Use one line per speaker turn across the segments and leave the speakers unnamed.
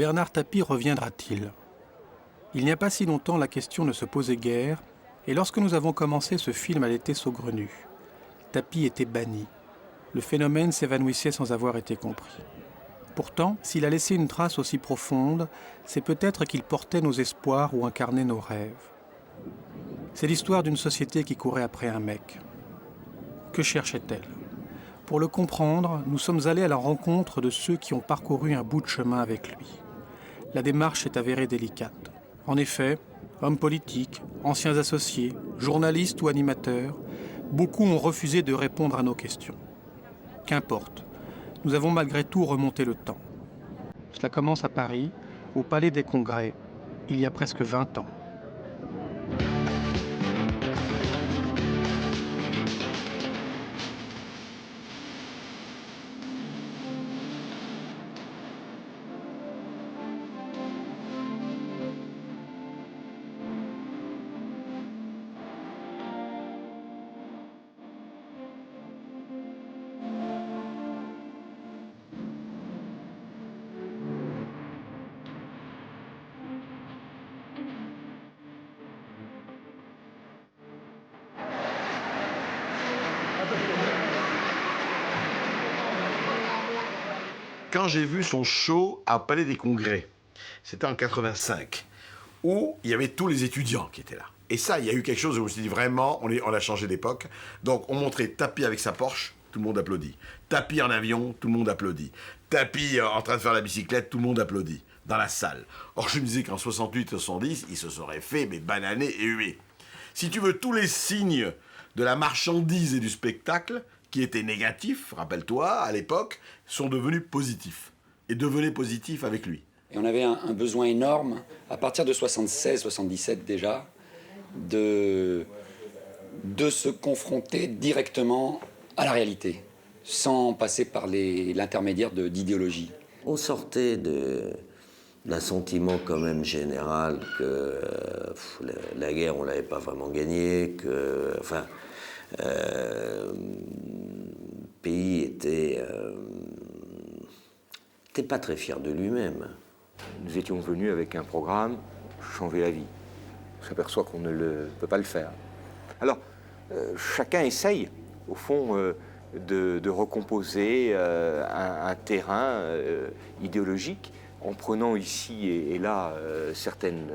Bernard Tapie reviendra-t-il? Il n'y a pas si longtemps, la question ne se posait guère, et lorsque nous avons commencé ce film à l'été saugrenu, Tapie était banni. Le phénomène s'évanouissait sans avoir été compris. Pourtant, s'il a laissé une trace aussi profonde, c'est peut-être qu'il portait nos espoirs ou incarnait nos rêves. C'est l'histoire d'une société qui courait après un mec. Que cherchait-elle? Pour le comprendre, nous sommes allés à la rencontre de ceux qui ont parcouru un bout de chemin avec lui. La démarche est avérée délicate. En effet, hommes politiques, anciens associés, journalistes ou animateurs, beaucoup ont refusé de répondre à nos questions. Qu'importe, nous avons malgré tout remonté le temps. Cela commence à Paris, au Palais des Congrès, il y a presque 20 ans.
Quand j'ai vu son show à Palais des Congrès, c'était en 85, où il y avait tous les étudiants qui étaient là. Et ça, il y a eu quelque chose où je me suis dit vraiment, on a changé d'époque. Donc on montrait Tapie avec sa Porsche, tout le monde applaudit. Tapie en avion, tout le monde applaudit. Tapie en train de faire la bicyclette, tout le monde applaudit. Dans la salle. Or je me disais qu'en 68-70, il se serait fait mais bananer et huer. Si tu veux, tous les signes de la marchandise et du spectacle, qui étaient négatifs, rappelle-toi, à l'époque, sont devenus positifs. Et devenaient positifs avec lui.
Et on avait un besoin énorme, à partir de 76-77 déjà, de se confronter directement à la réalité, sans passer par l'intermédiaire d'idéologie.
On sortait d'un sentiment quand même général que la guerre, on ne l'avait pas vraiment gagnée, que... Enfin, le pays était pas très fier de lui-même.
Nous étions venus avec un programme, changer la vie. On s'aperçoit qu'on ne peut pas le faire. Alors, chacun essaye, au fond, de recomposer un terrain idéologique en prenant ici et là certaines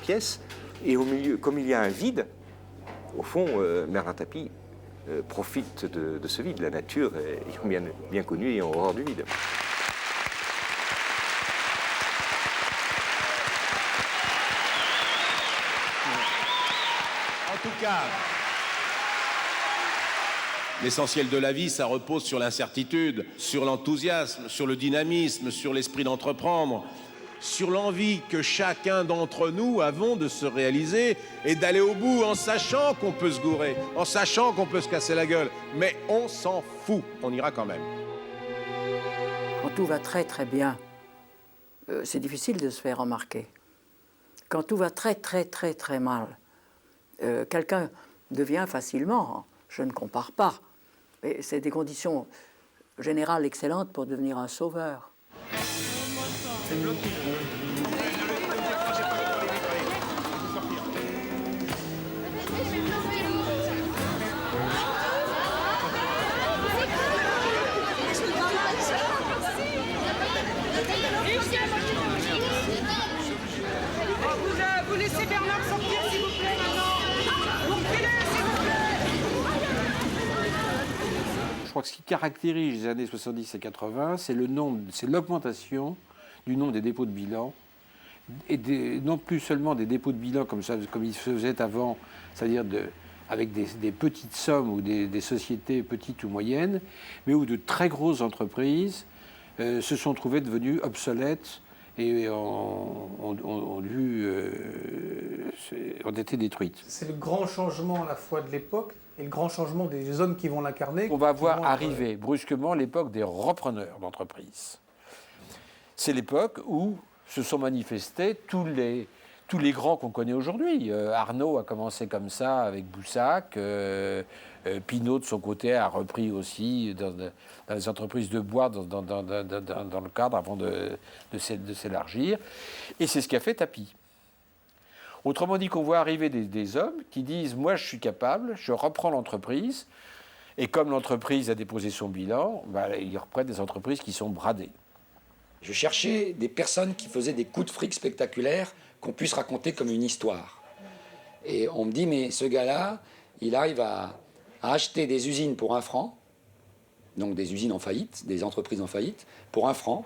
pièces. Et au milieu, comme il y a un vide, au fond, Bernard Tapie profite de ce vide. La nature ayant bien connu et en horreur du vide.
En tout cas, l'essentiel de la vie, ça repose sur l'incertitude, sur l'enthousiasme, sur le dynamisme, sur l'esprit d'entreprendre, sur l'envie que chacun d'entre nous avons de se réaliser et d'aller au bout en sachant qu'on peut se gourer, en sachant qu'on peut se casser la gueule. Mais on s'en fout, on ira quand même.
Quand tout va très très bien, c'est difficile de se faire remarquer. Quand tout va très très très très mal, quelqu'un devient facilement, je ne compare pas, mais c'est des conditions générales excellentes pour devenir un sauveur.
Vous laissez Bernard sortir, s'il vous plaît, maintenant. Vous reculez, s'il vous plaît.
Je crois que ce qui caractérise les années 70 et 80, c'est l'augmentation du nombre des dépôts de bilan, et non plus seulement des dépôts de bilan comme il se faisait avant, c'est-à-dire avec des petites sommes ou des sociétés petites ou moyennes, mais où de très grosses entreprises se sont trouvées devenues obsolètes et ont été détruites.
C'est le grand changement à la fois de l'époque et le grand changement des hommes qui vont l'incarner.
On va voir arriver brusquement l'époque des repreneurs d'entreprise. C'est l'époque où se sont manifestés tous tous les grands qu'on connaît aujourd'hui. Arnaud a commencé comme ça avec Boussac. Pinault, de son côté, a repris aussi dans les entreprises de bois dans le cadre avant de s'élargir. Et c'est ce qu'a fait Tapi. Autrement dit, qu'on voit arriver des hommes qui disent « Moi, je suis capable, je reprends l'entreprise. » Et comme l'entreprise a déposé son bilan, ils reprennent des entreprises qui sont bradées.
Je cherchais des personnes qui faisaient des coups de fric spectaculaires qu'on puisse raconter comme une histoire. Et on me dit, mais ce gars-là, il arrive à acheter des usines pour 1 franc, donc des usines en faillite, des entreprises en faillite, pour 1 franc,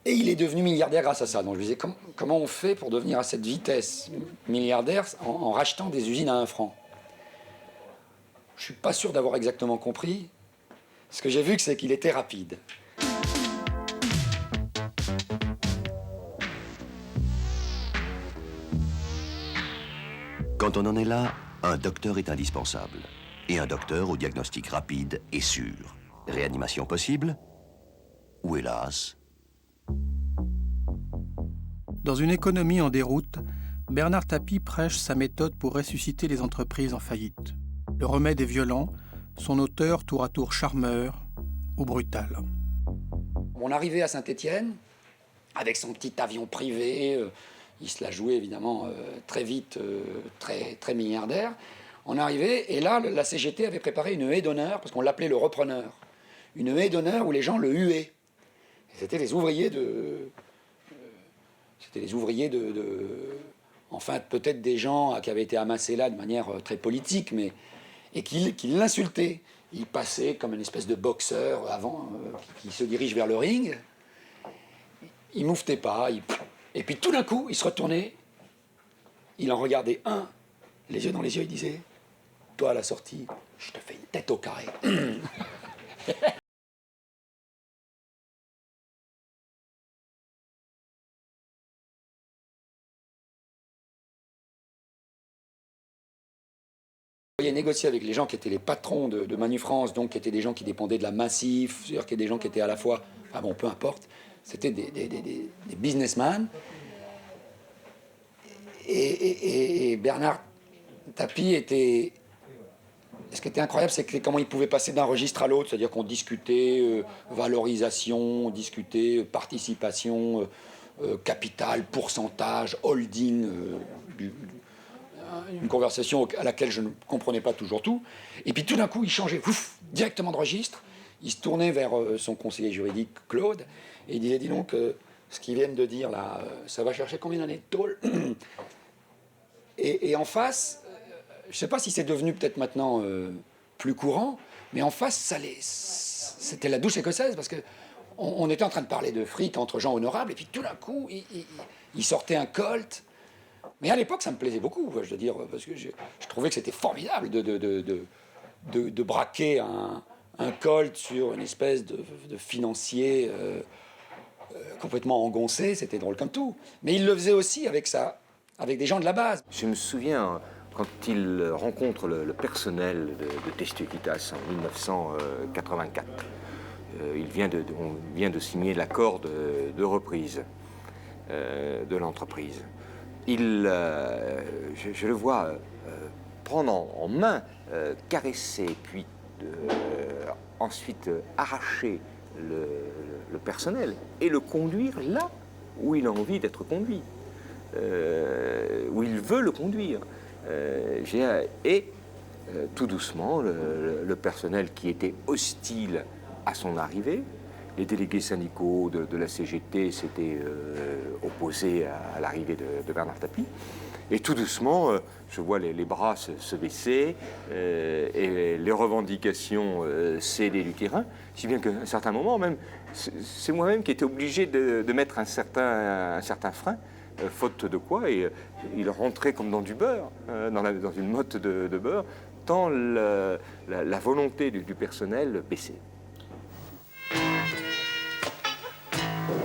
et il est devenu milliardaire grâce à ça. Donc je me disais, comment on fait pour devenir à cette vitesse milliardaire en rachetant des usines à 1 franc? Je ne suis pas sûr d'avoir exactement compris. Ce que j'ai vu, c'est qu'il était rapide.
Quand on en est là, un docteur est indispensable. Et un docteur au diagnostic rapide et sûr. Réanimation possible? Ou hélas?
Dans une économie en déroute, Bernard Tapie prêche sa méthode pour ressusciter les entreprises en faillite. Le remède est violent, son auteur tour à tour charmeur ou brutal.
On arrivait à Saint-Étienne, avec son petit avion privé, il se l'a joué évidemment très vite, très milliardaire. On arrivait, et là, la CGT avait préparé une haie d'honneur, parce qu'on l'appelait le repreneur. Une haie d'honneur où les gens le huaient. C'était les ouvriers enfin, peut-être des gens qui avaient été amassés là de manière très politique, mais et qui l'insultaient. Il passait comme une espèce de boxeur avant, qui se dirige vers le ring. Il mouftait pas, et puis tout d'un coup, il se retournait, il en regardait un, les yeux dans les yeux, il disait « Toi, à la sortie, je te fais une tête au carré. » Il a négocié avec les gens qui étaient les patrons de Manufrance, donc qui étaient des gens qui dépendaient de la Massif, c'est-à-dire qui étaient des gens qui étaient à la fois, ah bon, peu importe, c'était des businessmen. Et Bernard Tapie était... Ce qui était incroyable, c'est comment il pouvait passer d'un registre à l'autre, c'est-à-dire qu'on discutait valorisation, on discutait participation, capital, pourcentage, holding, une conversation à laquelle je ne comprenais pas toujours tout. Et puis tout d'un coup, il changeait directement de registre. Il se tournait vers son conseiller juridique, Claude, et il disait, dis donc, ce qu'ils viennent de dire là, ça va chercher combien d'années de tôle? Et en face, je ne sais pas si c'est devenu peut-être maintenant plus courant, mais en face, c'était la douce écossaise, parce qu'on était en train de parler de fric entre gens honorables, et puis tout d'un coup, il sortait un Colt. Mais à l'époque, ça me plaisait beaucoup, je veux dire, parce que je trouvais que c'était formidable de braquer un Colt sur une espèce de financier complètement engoncé, c'était drôle comme tout. Mais il le faisait aussi avec des gens de la base.
Je me souviens, quand il rencontre le personnel de Testuiquitas en 1984, on vient de signer l'accord de reprise de l'entreprise. Je le vois prendre en main, caresser, puis ensuite arracher le personnel et le conduire là où il a envie d'être conduit, où il veut le conduire. Tout doucement, le personnel qui était hostile à son arrivée, les délégués syndicaux de la CGT s'étaient opposés à l'arrivée de Bernard Tapie. Et tout doucement, je vois les bras se baisser et les revendications céder du terrain, si bien qu'à un certain moment, même, c'est moi-même qui étais obligé de mettre un certain frein, faute de quoi, et il rentrait comme dans du beurre, dans une motte de beurre, tant la volonté du personnel baissait.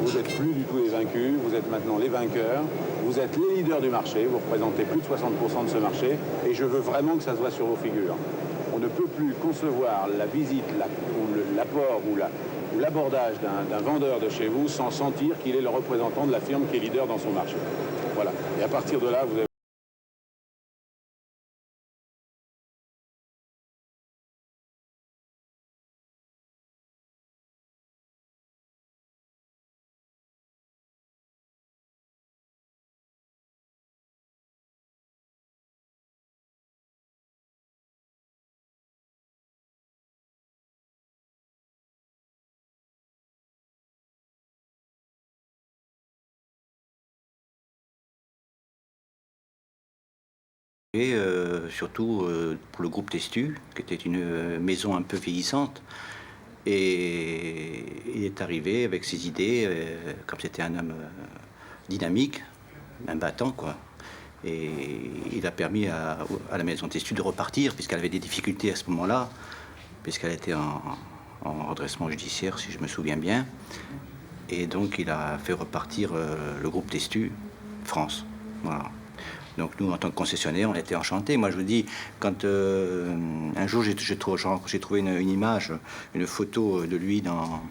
Vous n'êtes plus du tout les vaincus, vous êtes maintenant les vainqueurs, vous êtes les leaders du marché, vous représentez plus de 60% de ce marché, et je veux vraiment que ça se voit sur vos figures. On ne peut plus concevoir la visite, l'apport ou l'abordage d'un vendeur de chez vous sans sentir qu'il est le représentant de la firme qui est leader dans son marché. Voilà. Et à partir de là, vous avez...
Et surtout pour le groupe Testu, qui était une maison un peu vieillissante. Et il est arrivé avec ses idées, comme c'était un homme dynamique, un battant, quoi. Et il a permis à la maison Testu de repartir, puisqu'elle avait des difficultés à ce moment-là, puisqu'elle était en redressement judiciaire, si je me souviens bien. Et donc il a fait repartir le groupe Testu France. Voilà. Donc nous, en tant que concessionnaire, on était enchantés. Moi, je vous dis, quand un jour j'ai trouvé une image, une photo de lui dans,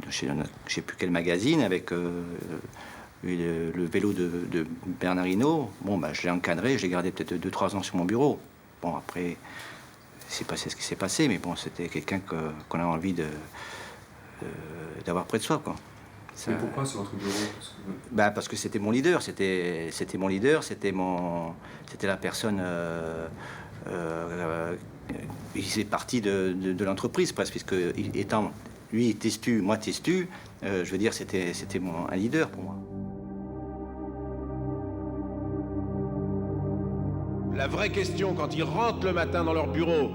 je ne sais plus quel magazine, avec le vélo de Bernard Hinault. Bon, bah, je l'ai encadré, je l'ai gardé peut-être 2-3 ans sur mon bureau. Bon, après, c'est passé ce qui s'est passé, mais bon, c'était quelqu'un qu'on a envie d'avoir près de soi, quoi.
Et pourquoi sur votre bureau?
Parce que c'était mon leader, c'était mon leader, c'était la personne. Il faisait partie de l'entreprise presque, puisque étant lui Testu, moi Testu, je veux dire, c'était un leader pour moi.
La vraie question quand ils rentrent le matin dans leur bureau,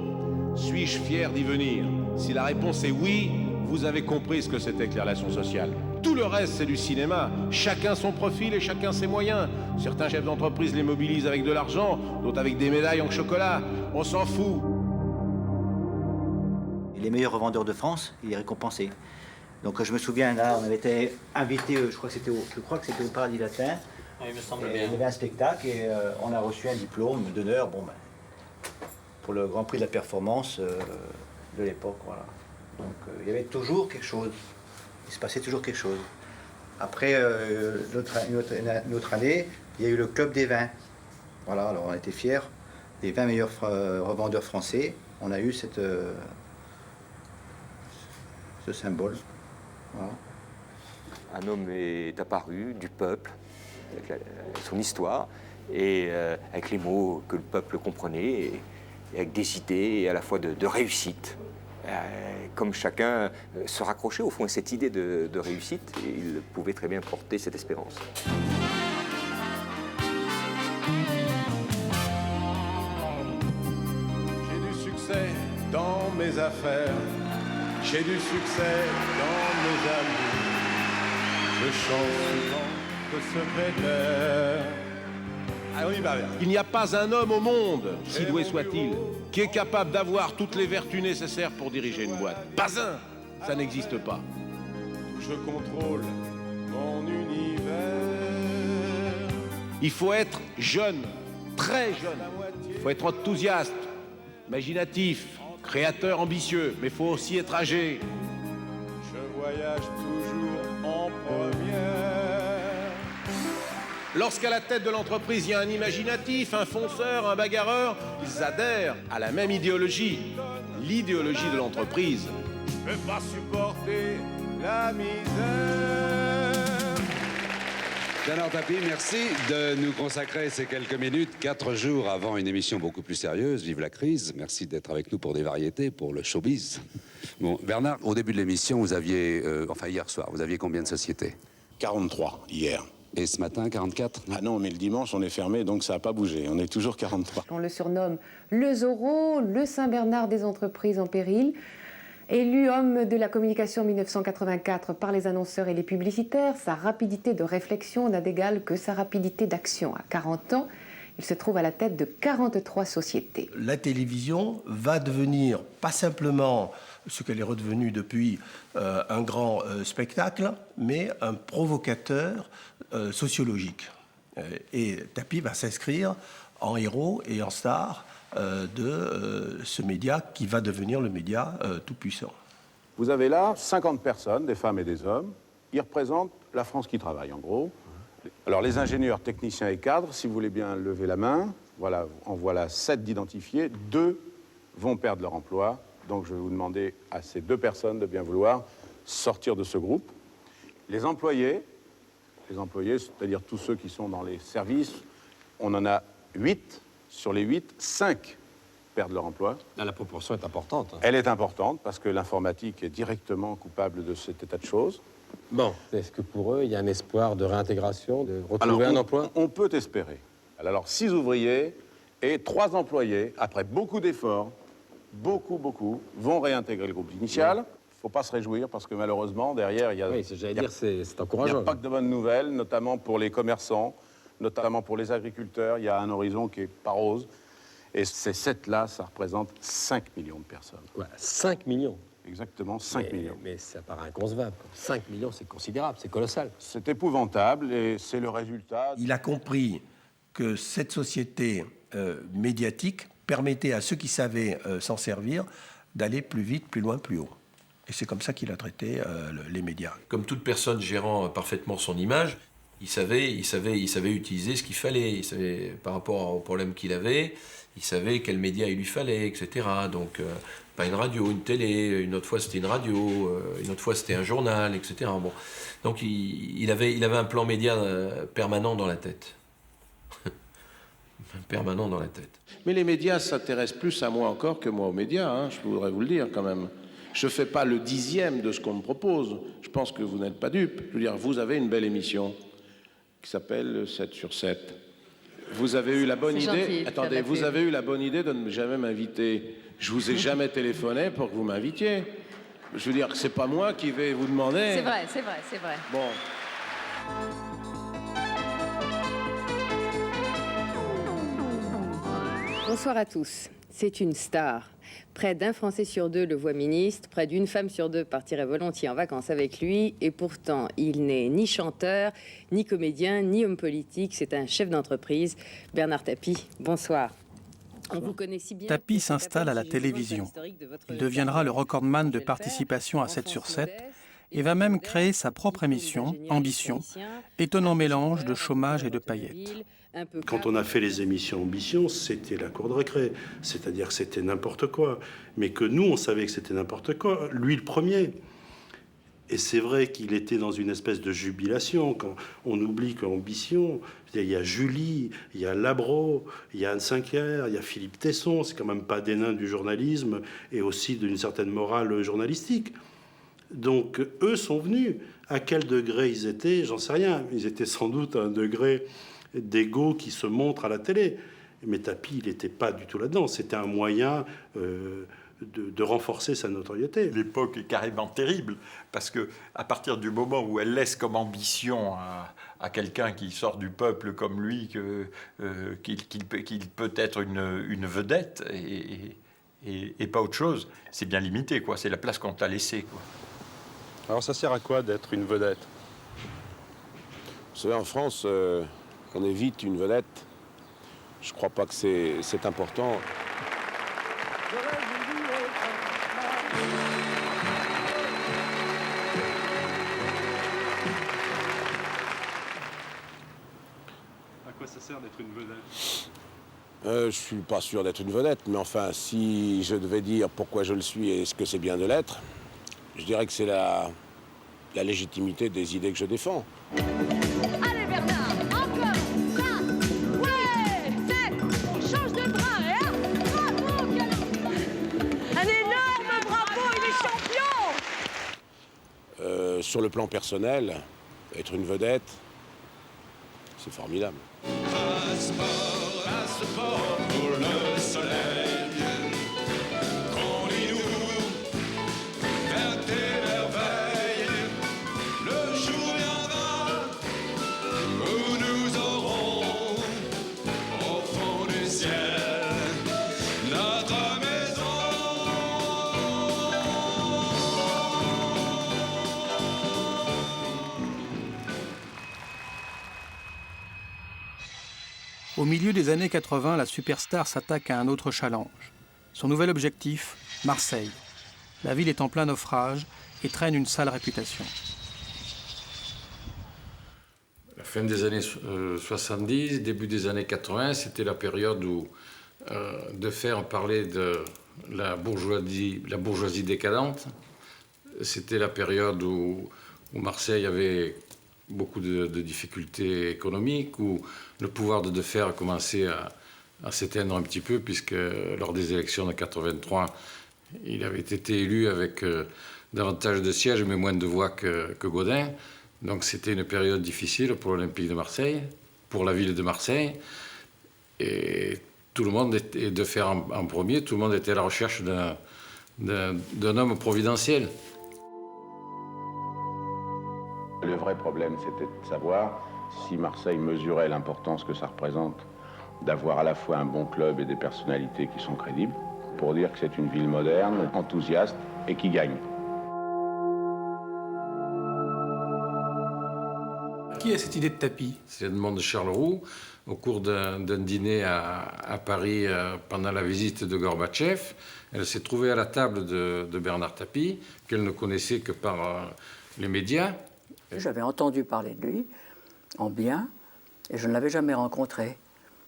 suis-je fier d'y venir? Si la réponse est oui, vous avez compris ce que c'était que les relations sociales. Tout le reste, c'est du cinéma. Chacun son profil et chacun ses moyens. Certains chefs d'entreprise les mobilisent avec de l'argent, d'autres avec des médailles en chocolat. On s'en fout.
Les meilleurs revendeurs de France, il est récompensé. Donc je me souviens, là, on avait été invités, je crois que c'était au Paradis Latin.
Oui, il me semble
bien.
bien.
Il y avait un spectacle et on a reçu un diplôme d'honneur, pour le Grand Prix de la performance de l'époque, voilà. Donc il y avait toujours quelque chose. Il se passait toujours quelque chose. Après, une autre année, il y a eu le Club des vins. Voilà, alors on était fiers. Les 20 meilleurs revendeurs français, on a eu ce symbole. Voilà.
Un homme est apparu du peuple, avec son histoire, et avec les mots que le peuple comprenait, et avec des idées et à la fois de réussite. Comme chacun se raccrochait au fond à cette idée de réussite, et il pouvait très bien porter cette espérance.
J'ai du succès dans mes affaires, j'ai du succès dans mes amis. Je chante souvent de secrétaire. Ah, on y va bien. Il n'y a pas un homme au monde, si doué soit-il, qui est capable d'avoir toutes les vertus nécessaires pour diriger une boîte. Pas un! Ça n'existe pas. Je contrôle mon univers. Il faut être jeune, très jeune. Il faut être enthousiaste, imaginatif, créateur, ambitieux. Mais il faut aussi être âgé. Je voyage toujours en première. Lorsqu'à la tête de l'entreprise, il y a un imaginatif, un fonceur, un bagarreur, ils adhèrent à la même idéologie, l'idéologie de l'entreprise. Je ne peux pas supporter la misère.
Bernard Tapie, merci de nous consacrer ces quelques minutes, 4 jours avant une émission beaucoup plus sérieuse, Vive la crise. Merci d'être avec nous pour des variétés, pour le showbiz. Bon, Bernard, au début de l'émission, vous aviez, enfin hier soir, vous aviez combien de sociétés?
43 hier.
Et ce matin, 44?
Ah non, mais le dimanche, on est fermé, donc ça n'a pas bougé. On est toujours 43.
On le surnomme le Zorro, le Saint-Bernard des entreprises en péril. Élu homme de la communication en 1984 par les annonceurs et les publicitaires, sa rapidité de réflexion n'a d'égal que sa rapidité d'action. À 40 ans, il se trouve à la tête de 43 sociétés.
La télévision va devenir, pas simplement ce qu'elle est redevenue depuis, un grand spectacle, mais un provocateur sociologique. Et Tapie va s'inscrire en héros et en star de ce média qui va devenir le média tout-puissant.
Vous avez là 50 personnes, des femmes et des hommes. Ils représentent la France qui travaille, en gros. Alors les ingénieurs, techniciens et cadres, si vous voulez bien lever la main, voilà, en voilà 7 d'identifiés, 2 vont perdre leur emploi. Donc je vais vous demander à ces 2 personnes de bien vouloir sortir de ce groupe. Les employés, c'est-à-dire tous ceux qui sont dans les services, on en a 8. Sur les 8, 5 perdent leur emploi.
La proportion est importante.
Elle est importante parce que l'informatique est directement coupable de cet état de choses.
Bon, est-ce que pour eux, il y a un espoir de réintégration, de retrouver un emploi?
On peut espérer. Alors 6 ouvriers et 3 employés, après beaucoup d'efforts, beaucoup, vont réintégrer le groupe initial. Il ne faut pas se réjouir parce que malheureusement, derrière, il y a...
Oui, j'allais dire, c'est encourageant.
Il n'y a pas que de bonnes nouvelles, notamment pour les commerçants, notamment pour les agriculteurs. Il y a un horizon qui n'est pas rose. Et ces 7-là, ça représente 5 millions de personnes.
Ouais, 5 millions?
Exactement, 5 millions.
Mais ça paraît inconcevable. 5 millions, c'est considérable, c'est colossal.
C'est épouvantable et c'est le résultat...
Il a compris que cette société médiatique permettait à ceux qui savaient s'en servir d'aller plus vite, plus loin, plus haut. Et c'est comme ça qu'il a traité les médias.
Comme toute personne gérant parfaitement son image, il savait utiliser ce qu'il fallait. Il savait, par rapport au problème qu'il avait, il savait quel média il lui fallait, etc. Donc, pas une radio, une télé, une autre fois c'était une radio, une autre fois c'était un journal, etc. Bon. Donc, il avait un plan média permanent dans la tête. Permanent dans la tête.
Mais les médias s'intéressent plus à moi encore que moi aux médias, hein, je voudrais vous le dire quand même. Je ne fais pas le 10e de ce qu'on me propose. Je pense que vous n'êtes pas dupes. Je veux dire, vous avez une belle émission qui s'appelle 7 sur 7. Vous avez eu la bonne idée... Attendez, vous avez eu la bonne idée de ne jamais m'inviter. Je vous ai jamais téléphoné pour que vous m'invitiez. Je veux dire que c'est pas moi qui vais vous demander...
C'est vrai, c'est vrai, c'est vrai.
Bon...
Bonsoir à tous. C'est une star. Près d'un Français sur 2 le voit ministre, près d'une femme sur 2 partirait volontiers en vacances avec lui, et pourtant il n'est ni chanteur, ni comédien, ni homme politique, c'est un chef d'entreprise. Bernard Tapie, bonsoir. On vous connaît si bien.
Tapie s'installe à la télévision. Il deviendra le recordman de participation à 7 sur 7 et va même créer sa propre émission, Ambition, étonnant mélange de chômage et de paillettes.
Quand on a fait les émissions Ambition, c'était la cour de récré, c'est-à-dire que c'était n'importe quoi, mais que nous, on savait que c'était n'importe quoi, lui le premier. Et c'est vrai qu'il était dans une espèce de jubilation, quand on oublie qu'Ambition, il y a Julie, il y a Labro, il y a Anne Sinclair, il y a Philippe Tesson, c'est quand même pas des nains du journalisme, et aussi d'une certaine morale journalistique. Donc, eux sont venus. À quel degré ils étaient, j'en sais rien. Ils étaient sans doute à un degré d'ego qui se montre à la télé. Mais Tapie, il n'était pas du tout là-dedans. C'était un moyen de renforcer sa notoriété.
L'époque est carrément terrible, parce que à partir du moment où elle laisse comme ambition à quelqu'un qui sort du peuple comme lui qu'il peut être une vedette et pas autre chose, c'est bien limité, quoi. C'est la place qu'on t'a laissée, quoi.
Alors ça sert à quoi d'être une vedette?
Vous savez, en France, on est vite une vedette. Je crois pas que c'est important.
À quoi ça sert d'être une vedette?
Je suis pas sûr d'être une vedette, mais enfin, si je devais dire pourquoi je le suis et ce que c'est bien de l'être, je dirais que c'est la légitimité des idées que je défends.
Allez Bernard, encore ça. Ouais, 7, on change de bras, hein. Bravo, un énorme bravo, il est champion.
Sur le plan personnel, être une vedette, c'est formidable.
Passeport pour le soleil. Conduis-nous vers tes merveilles. Le jour viendra où nous aurons au fond du ciel notre maison.
Au milieu des années 80, la superstar s'attaque à un autre challenge. Son nouvel objectif, Marseille. La ville est en plein naufrage et traîne une sale réputation.
fin des années 70, début des années 80, c'était la période où Defer parlait de la bourgeoisie décadente. C'était la période où Marseille avait beaucoup de difficultés économiques, où le pouvoir de Defer a commencé à s'éteindre un petit peu, puisque lors des élections de 83, il avait été élu avec davantage de sièges, mais moins de voix que Gaudin. Donc c'était une période difficile pour l'Olympique de Marseille, pour la ville de Marseille. Et tout le monde était, Defer en premier, tout le monde était à la recherche d'un homme providentiel.
Le vrai problème, c'était de savoir si Marseille mesurait l'importance que ça représente d'avoir à la fois un bon club et des personnalités qui sont crédibles, pour dire que c'est une ville moderne, enthousiaste et qui gagne.
Qui a cette idée de tapis?
C'est Edmond de Charleroux, au cours d'un dîner à Paris pendant la visite de Gorbatchev. Elle s'est trouvée à la table de Bernard Tapie, qu'elle ne connaissait que par les médias.
J'avais entendu parler de lui, en bien, et je ne l'avais jamais rencontré.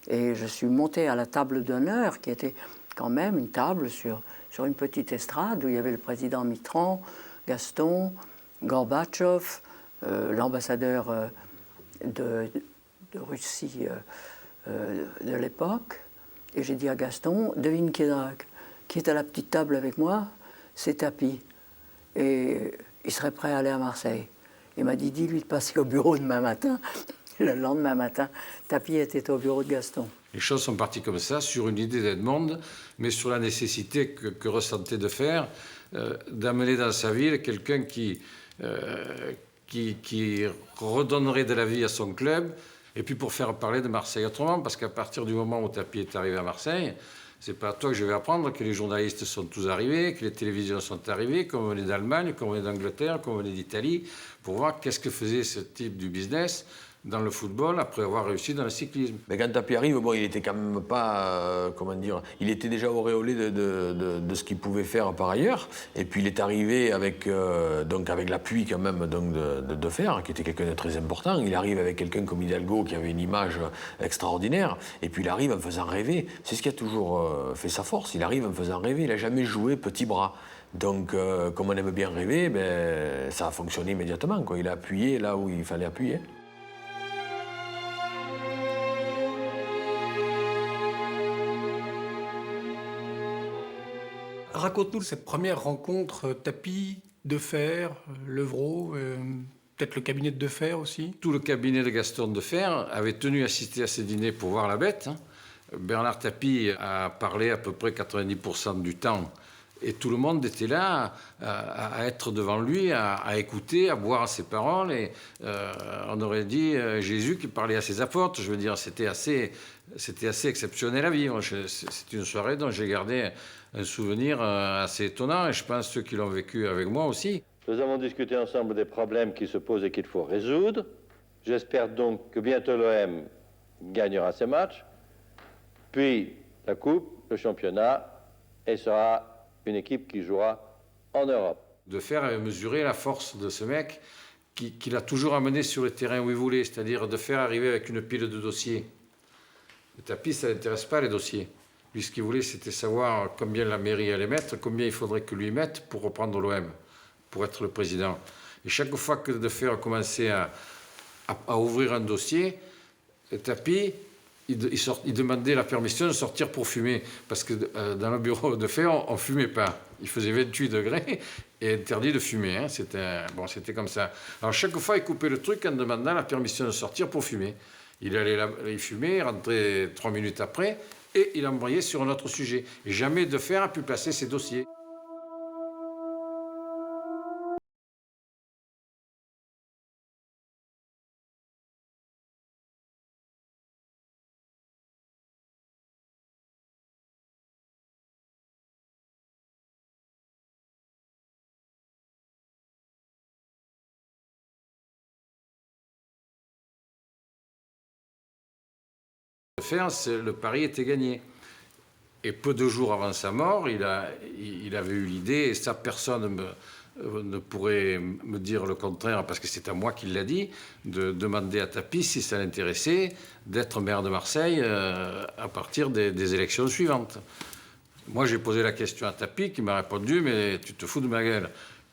Et je suis monté à la table d'honneur, qui était quand même une table sur une petite estrade, où il y avait le président Mitterrand, Gaston, Gorbatchev, l'ambassadeur de Russie de l'époque. Et j'ai dit à Gaston, devine qui est à la petite table avec moi, c'est Tapie. Et il serait prêt à aller à Marseille. Il m'a dit, dis-lui de passer au bureau demain matin. Le lendemain matin, Tapie était au bureau de Gaston.
Les choses sont parties comme ça, sur une idée d'Edmond, mais sur la nécessité que ressentait Defer d'amener dans sa ville quelqu'un qui redonnerait de la vie à son club, et puis pour faire parler de Marseille autrement, parce qu'à partir du moment où Tapie est arrivé à Marseille, c'est pas à toi que je vais apprendre que les journalistes sont tous arrivés, que les télévisions sont arrivées, qu'on venait d'Allemagne, qu'on venait d'Angleterre, qu'on venait d'Italie, pour voir qu'est-ce que faisait ce type du business dans le football après avoir réussi dans le cyclisme.
Mais quand Tapie arrive, bon, il était quand même pas, comment dire, il était déjà auréolé de ce qu'il pouvait faire par ailleurs. Et puis il est arrivé avec, donc avec l'appui quand même donc de Defer, qui était quelqu'un de très important. Il arrive avec quelqu'un comme Hidalgo qui avait une image extraordinaire. Et puis il arrive en faisant rêver. C'est ce qui a toujours fait sa force. Il arrive en faisant rêver. Il n'a jamais joué petit bras. Donc, comme on aime bien rêver, ben, ça a fonctionné immédiatement, quoi. Il a appuyé là où il fallait appuyer.
Raconte-nous cette première rencontre Tapie, Defer, Levrault, peut-être le cabinet de Defer aussi.
Tout le cabinet de Gaston Defer avait tenu à assister à ces dîners pour voir la bête. Bernard Tapie a parlé à peu près 90% du temps. Et tout le monde était là à être devant lui, à écouter, à boire ses paroles. Et on aurait dit Jésus qui parlait à ses apôtres. Je veux dire, c'était assez exceptionnel à vivre. C'est une soirée dont j'ai gardé un souvenir assez étonnant. Et je pense ceux qui l'ont vécu avec moi aussi.
Nous avons discuté ensemble des problèmes qui se posent et qu'il faut résoudre. J'espère donc que bientôt l'OM gagnera ses matchs, puis la Coupe, le championnat, et sera une équipe qui jouera en Europe.
Defer avait mesuré la force de ce mec qui l'a toujours amené sur le terrain où il voulait, c'est-à-dire Defer arriver avec une pile de dossiers. Le Tapie, ça n'intéresse pas les dossiers. Lui, ce qu'il voulait, c'était savoir combien la mairie allait mettre, combien il faudrait que lui mette pour reprendre l'OM, pour être le président. Et chaque fois que Defer a commencé à ouvrir un dossier, le Tapie, il demandait la permission de sortir pour fumer, parce que dans le bureau de Defer, on ne fumait pas. Il faisait 28 degrés et interdit de fumer. Hein. C'était comme ça. Alors chaque fois, il coupait le truc en demandant la permission de sortir pour fumer. Il allait il fumait, rentrait 3 minutes après, et il embrayait sur un autre sujet. Et jamais Defer a pu placer ses dossiers. Le pari était gagné. Et peu de jours avant sa mort, il avait eu l'idée, et ça personne ne pourrait me dire le contraire, parce que c'est à moi qu'il l'a dit, de demander à Tapie, si ça l'intéressait, d'être maire de Marseille à partir des élections suivantes. Moi, j'ai posé la question à Tapie, qui m'a répondu « Mais tu te fous de ma gueule ».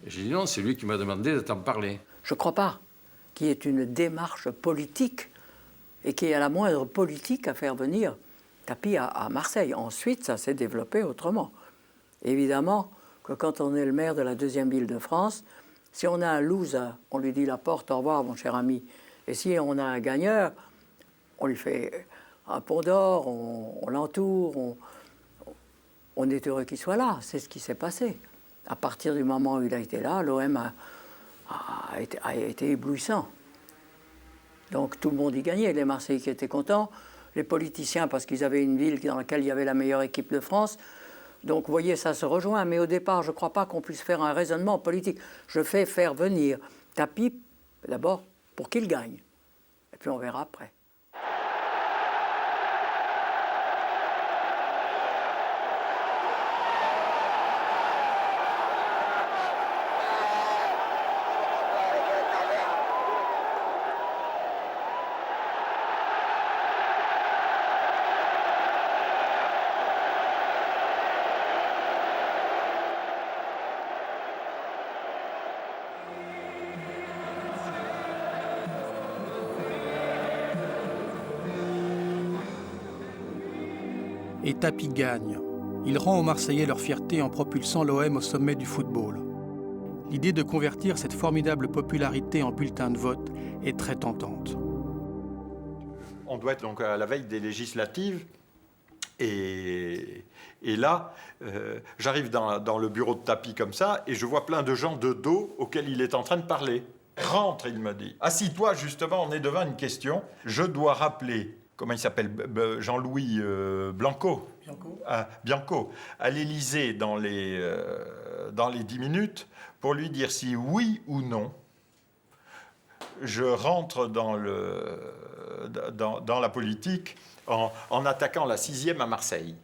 J'ai dit non, c'est lui qui m'a demandé de t'en parler.
Je ne crois pas qu'il y ait une démarche politique et qu'il y ait la moindre politique à faire venir Tapie à Marseille. Ensuite, ça s'est développé autrement. Évidemment que quand on est le maire de la deuxième ville de France, si on a un loser, on lui dit la porte, au revoir mon cher ami. Et si on a un gagneur, on lui fait un pont d'or, on l'entoure, on est heureux qu'il soit là. C'est ce qui s'est passé. À partir du moment où il a été là, l'OM a été éblouissant. Donc tout le monde y gagnait. Les Marseillais qui étaient contents, les politiciens parce qu'ils avaient une ville dans laquelle il y avait la meilleure équipe de France. Donc vous voyez, ça se rejoint. Mais au départ, je ne crois pas qu'on puisse faire un raisonnement politique. Je fais faire venir Tapie, d'abord, pour qu'il gagne. Et puis on verra après.
Et Tapie gagne. Il rend aux Marseillais leur fierté en propulsant l'OM au sommet du football. L'idée de convertir cette formidable popularité en bulletin de vote est très tentante.
On doit être donc à la veille des législatives. Et là, j'arrive dans le bureau de Tapie comme ça, et je vois plein de gens de dos auxquels il est en train de parler. Rentre, il me dit. Assis-toi, justement, on est devant une question. Je dois rappeler, comment il s'appelle, Jean-Louis Blanco. Bianco, à l'Élysée dans les 10 minutes, pour lui dire si oui ou non, je rentre dans la politique en attaquant la 6e à Marseille.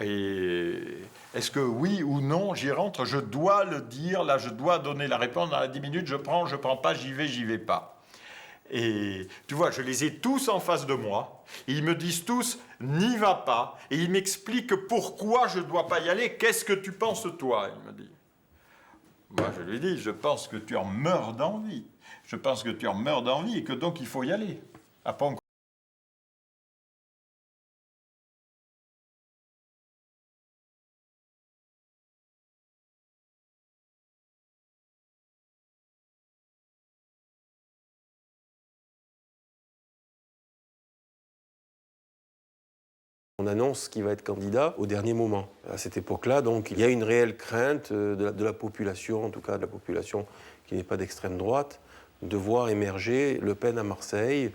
Et est-ce que oui ou non, j'y rentre? Je dois le dire, là, je dois donner la réponse dans les 10 minutes, je prends pas, j'y vais pas. Et tu vois, je les ai tous en face de moi, et ils me disent tous, n'y va pas, et ils m'expliquent pourquoi je ne dois pas y aller. Qu'est-ce que tu penses, toi? Il me dit. Moi, je lui dis, je pense que tu en meurs d'envie. Je pense que tu en meurs d'envie et que donc il faut y aller. Après, on...
On annonce qu'il va être candidat au dernier moment. À cette époque-là, donc, il y a une réelle crainte de la population, en tout cas de la population qui n'est pas d'extrême droite, de voir émerger Le Pen à Marseille,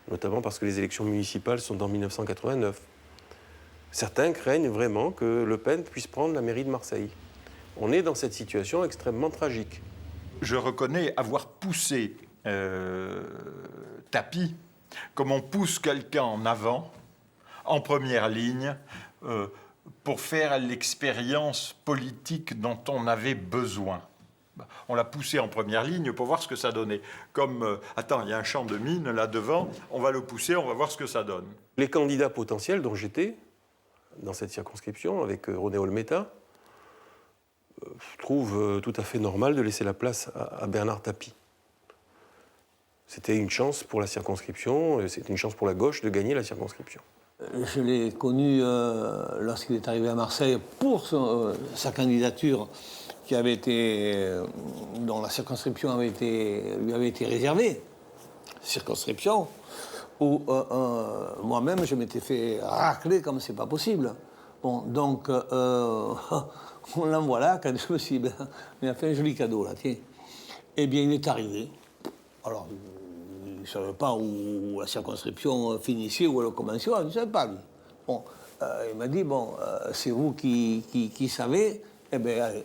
notamment parce que les élections municipales sont en 1989. Certains craignent vraiment que Le Pen puisse prendre la mairie de Marseille. On est dans cette situation extrêmement tragique.
Je reconnais avoir poussé Tapie, comme on pousse quelqu'un en avant, en première ligne, pour faire l'expérience politique dont on avait besoin. On l'a poussé en première ligne pour voir ce que ça donnait. Comme, attends, il y a un champ de mine là devant, on va le pousser, on va voir ce que ça donne.
Les candidats potentiels dont j'étais, dans cette circonscription, avec René Olmeta, je trouve tout à fait normal de laisser la place à Bernard Tapie. C'était une chance pour la circonscription, c'était une chance pour la gauche de gagner la circonscription.
Je l'ai connu lorsqu'il est arrivé à Marseille pour sa candidature qui avait été, dont la circonscription lui avait été réservée. Circonscription où moi-même je m'étais fait racler comme c'est pas possible. Bon, donc on l'envoie là quand je me suis dit, il a fait un joli cadeau là, tiens. Eh bien, il est arrivé. Alors, il ne savait pas où la circonscription finissait, où elle commençait, il ne savait pas, lui. Bon, il m'a dit, bon, c'est vous qui savez, eh bien, allez.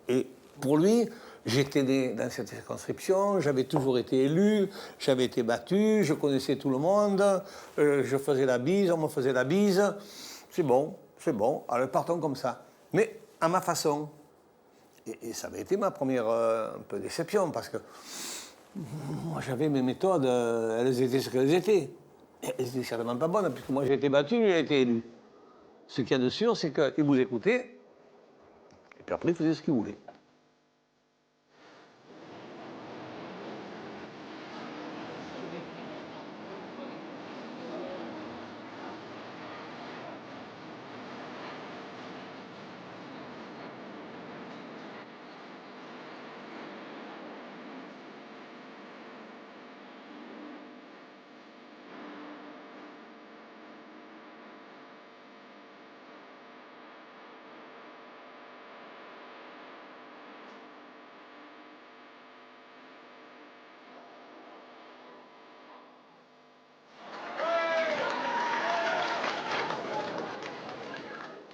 Et pour lui, j'étais né dans cette circonscription, j'avais toujours été élu, j'avais été battu, je connaissais tout le monde, je faisais la bise, on me faisait la bise. C'est bon, allez, partons comme ça. Mais à ma façon. Et ça avait été ma première un peu déception, parce que moi j'avais mes méthodes, elles étaient ce qu'elles étaient. Et elles étaient certainement pas bonnes, puisque moi j'ai été battu, lui il a été élu. Ce qu'il y a de sûr, c'est qu'il vous écoutait, et puis après il faisait ce qu'il voulait.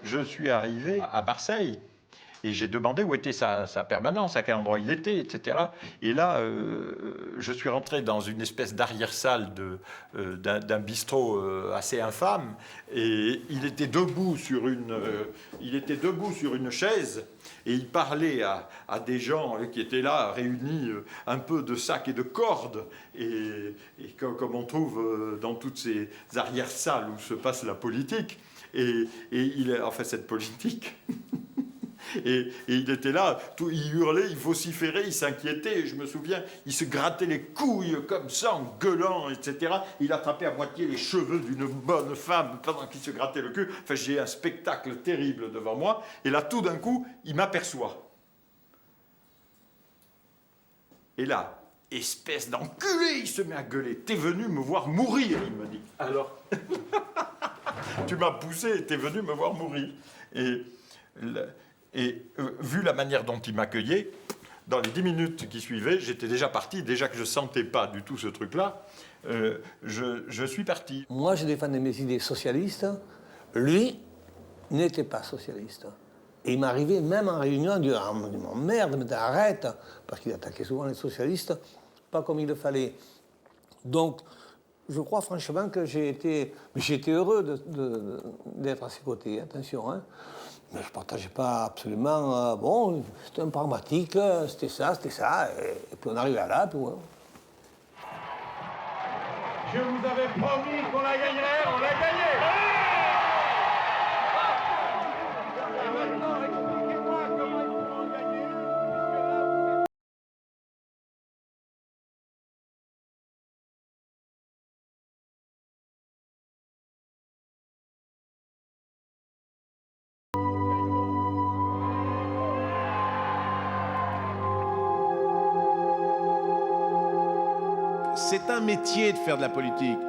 Je suis arrivé à Marseille et j'ai demandé où était sa permanence, à quel endroit il était, etc. Et là, je suis rentré dans une espèce d'arrière-salle d'un bistrot assez infâme, et il était debout sur une chaise et il parlait à des gens qui étaient là, réunis un peu de sacs et de cordes, et comme on trouve dans toutes ces arrière-salles où se passe la politique. Et il a fait cette politique. et il était là, il hurlait, il vociférait, il s'inquiétait. Et je me souviens, il se grattait les couilles comme ça, en gueulant, etc. Il attrapait à moitié les cheveux d'une bonne femme pendant qu'il se grattait le cul. Enfin, j'ai un spectacle terrible devant moi. Et là, tout d'un coup, il m'aperçoit. Et là, espèce d'enculé, il se met à gueuler. T'es venu me voir mourir, il me dit. Alors tu m'as poussé et t'es venu me voir mourir. Et vu la manière dont il m'accueillait, dans les 10 minutes qui suivaient, j'étais déjà parti, déjà que je ne sentais pas du tout ce truc-là, je suis parti.
Moi, je défendais mes idées socialistes. Lui n'était pas socialiste. Et il m'arrivait même en réunion à dire « Merde, mais arrête !» Parce qu'il attaquait souvent les socialistes, pas comme il le fallait. Donc, je crois franchement que j'ai été heureux d'être à ses côtés, attention. Hein. Mais je ne partageais pas absolument. Bon, c'était un pragmatique, c'était ça, et puis on arrivait à là, puis voilà.
Je vous avais promis qu'on la gagnerait, on l'a gagnée.
C'est un métier de faire de la politique.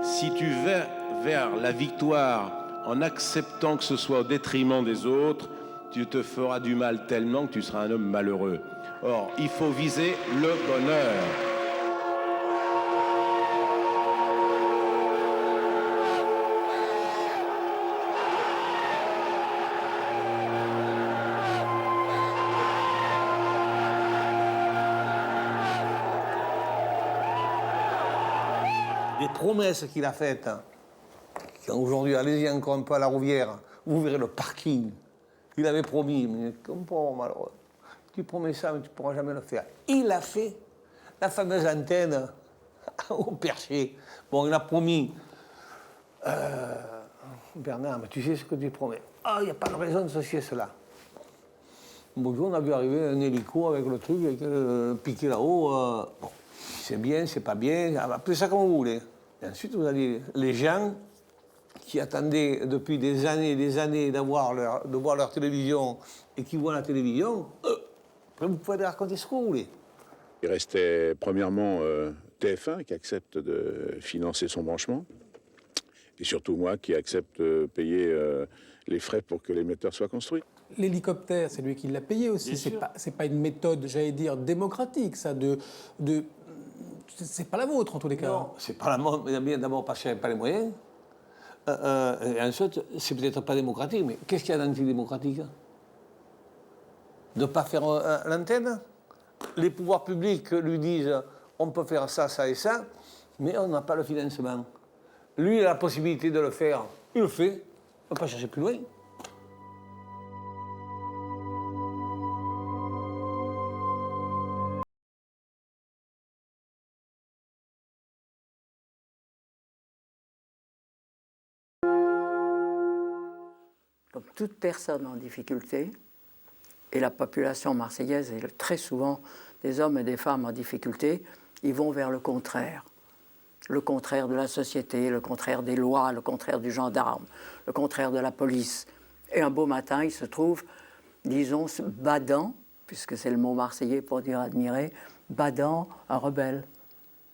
Si tu vas vers la victoire en acceptant que ce soit au détriment des autres, tu te feras du mal tellement que tu seras un homme malheureux. Or, il faut viser le bonheur.
Les promesses qu'il a faites, quand aujourd'hui, allez-y encore un peu à la Rouvière, vous verrez le parking. Il avait promis, mais comme pauvre malheureux, tu promets ça, mais tu ne pourras jamais le faire. Il a fait la fameuse antenne au Percher. Bon, il a promis, Bernard, mais tu sais ce que tu promets. Ah, il n'y a pas de raison de ceci et cela. Bonjour, on a vu arriver un hélico avec le truc, avec le piqué là-haut. Bon, c'est bien, c'est pas bien, appelez ça comme vous voulez. Et ensuite, vous avez les gens qui attendaient depuis des années de voir leur télévision et qui voient la télévision, après vous pouvez raconter ce que vous voulez.
Il restait premièrement TF1 qui accepte de financer son branchement, et surtout moi qui accepte de payer les frais pour que l'émetteur soit construit.
L'hélicoptère, c'est lui qui l'a payé aussi. C'est pas une méthode, j'allais dire, démocratique, ça, c'est pas la vôtre, en tous les cas.
Non, c'est pas la vôtre, mais d'abord parce qu'il n'y avait pas les moyens. Et ensuite, c'est peut-être pas démocratique, mais qu'est-ce qu'il y a d'antidémocratique? De ne pas faire l'antenne? Les pouvoirs publics lui disent on peut faire ça, ça et ça, mais on n'a pas le financement. Lui, il a la possibilité de le faire, il le fait, on ne va pas chercher plus loin.
toute personne en difficulté, et la population marseillaise est très souvent des hommes et des femmes en difficulté, ils vont vers le contraire. Le contraire de la société, le contraire des lois, le contraire du gendarme, le contraire de la police. Et un beau matin, ils se trouvent, disons, badant, puisque c'est le mot marseillais pour dire admirer, badant, un rebelle.